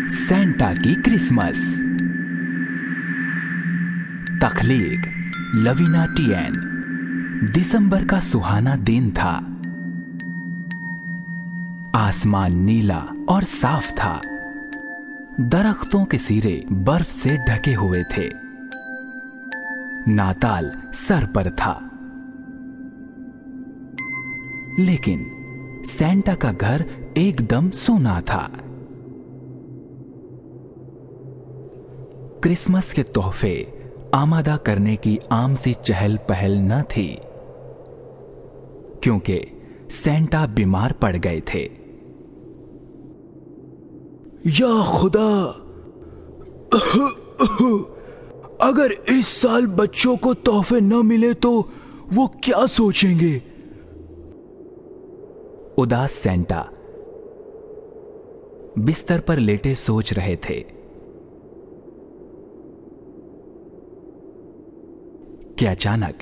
Santa की Christmas. तख्लीक Lavina TN. दिसंबर का सुहाना दिन था। आसमान नीला और साफ था। दरख्तों के सिरे बर्फ से ढके हुए थे। नाताल सर पर था। लेकिन सेंटा का घर एकदम सूना था। क्रिसमस के तोहफे आमादा करने की आम सी चहल पहल न थी, क्योंकि सेंटा बीमार पड़ गए थे। या खुदा, अगर इस साल बच्चों को तोहफे न मिले तो वो क्या सोचेंगे? उदास सेंटा बिस्तर पर लेटे सोच रहे थे कि अचानक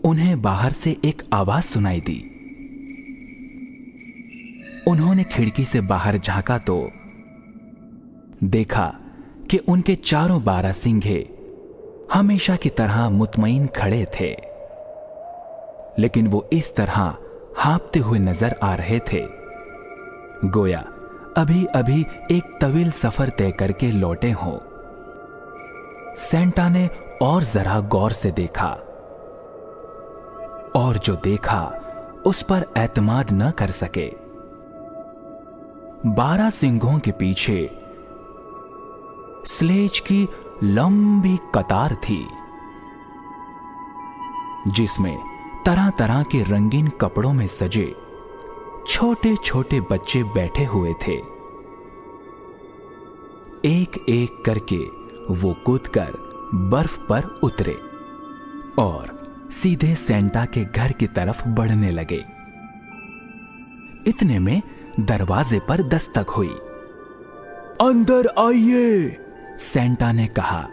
उन्हें बाहर से एक आवाज सुनाई दी। उन्होंने खिड़की से बाहर झांका तो देखा कि उनके चारों बारहसिंघे हमेशा की तरह मुतमईन खड़े थे, लेकिन वो इस तरह हाँफते हुए नजर आ रहे थे गोया अभी अभी एक तवील सफर तय करके लौटे हों। सेंटा ने और जरा गौर से देखा, और जो देखा उस पर एतमाद न कर सके। 12 सिंघों के पीछे स्लेज की लंबी कतार थी, जिसमें तरह तरह के रंगीन कपड़ों में सजे छोटे छोटे बच्चे बैठे हुए थे। एक एक करके वो कूदकर बर्फ पर उतरे और सीधे सेंटा के घर की तरफ बढ़ने लगे। इतने में दरवाजे पर दस्तक हुई। अंदर आइए, सेंटा ने कहा,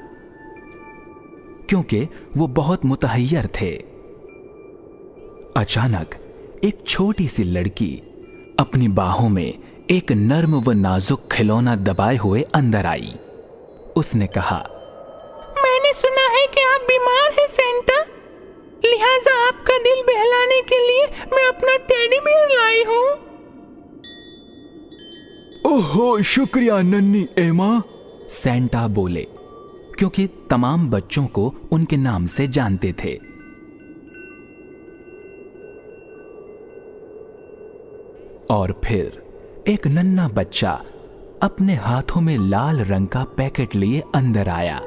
क्योंकि वो बहुत मुतहय्यर थे। अचानक एक छोटी सी लड़की अपनी बाहों में एक नर्म व नाजुक खिलौना दबाए हुए अंदर आई। उसने कहा, मैंने सुना है कि आप बीमार हैं सेंटा, लिहाजा आपका दिल बहलाने के लिए मैं अपना टेडी बियर लाई हूं। ओहो, शुक्रिया नन्ही एमा, सेंटा बोले, क्योंकि तमाम बच्चों को उनके नाम से जानते थे। और फिर एक नन्हा बच्चा अपने हाथों में लाल रंग का पैकेट लिए अंदर आया।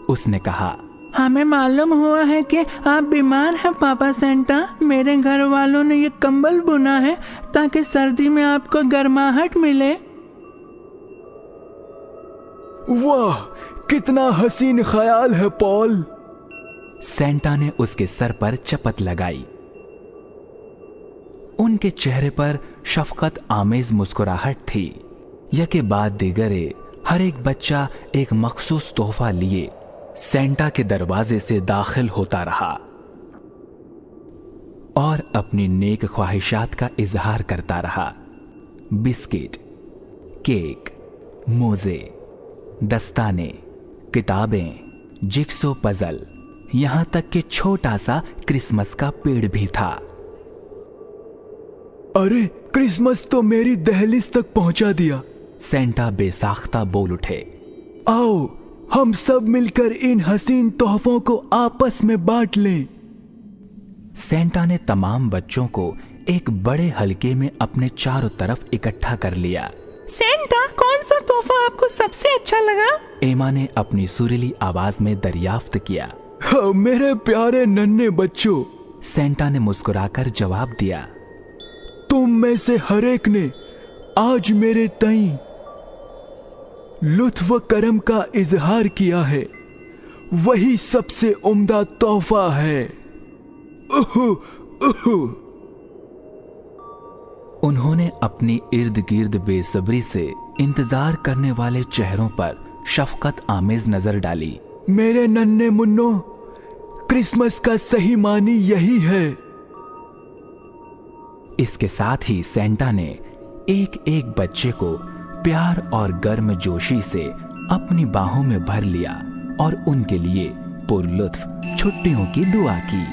उसने कहा, हमें मालूम हुआ है कि आप बीमार हैं पापा सेंटा। मेरे घर वालों ने ये कंबल बुना है ताकि सर्दी में आपको गर्माहट मिले। वाह, कितना हसीन ख्याल है पॉल। सेंटा ने उसके सर पर चपत लगाई। उनके चेहरे पर शफकत आमेज मुस्कुराहट थी। यके बाद दीगरे हर एक बच्चा एक मखसूस तोहफा लिए सेंटा के दरवाजे से दाखिल होता रहा और अपनी नेक ख्वाहिशात का इजहार करता रहा। बिस्किट, केक, मोजे, दस्ताने, किताबें, जिक्सो पजल, यहां तक कि छोटा सा क्रिसमस का पेड़ भी था। अरे, क्रिसमस तो मेरी दहलीज तक पहुंचा दिया। सेंटा बेसाख्ता बोल उठे, आओ हम सब मिलकर इन हसीन तोहफों को आपस में बांट लें। सेंटा ने तमाम बच्चों को एक बड़े हलके में अपने चारों तरफ इकट्ठा कर लिया। सेंटा, कौन सा तोहफा आपको सबसे अच्छा लगा? एमा ने अपनी सुरीली आवाज में दरियाफ्त किया। हाँ, मेरे प्यारे नन्हे बच्चों, सेंटा ने मुस्कुराकर जवाब दिया, तुम में से हर एक ने आज मेरे तई लुत्फ करम का इजहार किया है। वही सबसे उम्दा तोहफा है। उन्होंने अपनी इर्द गिर्द बेसब्री से इंतजार करने वाले चेहरों पर शफकत आमेज नजर डाली। मेरे नन्हे मुन्नो, क्रिसमस का सही मानी यही है। इसके साथ ही सेंटा ने एक एक बच्चे को प्यार और गर्मजोशी से अपनी बाहों में भर लिया और उनके लिए पुरलुत्फ छुट्टियों की दुआ की।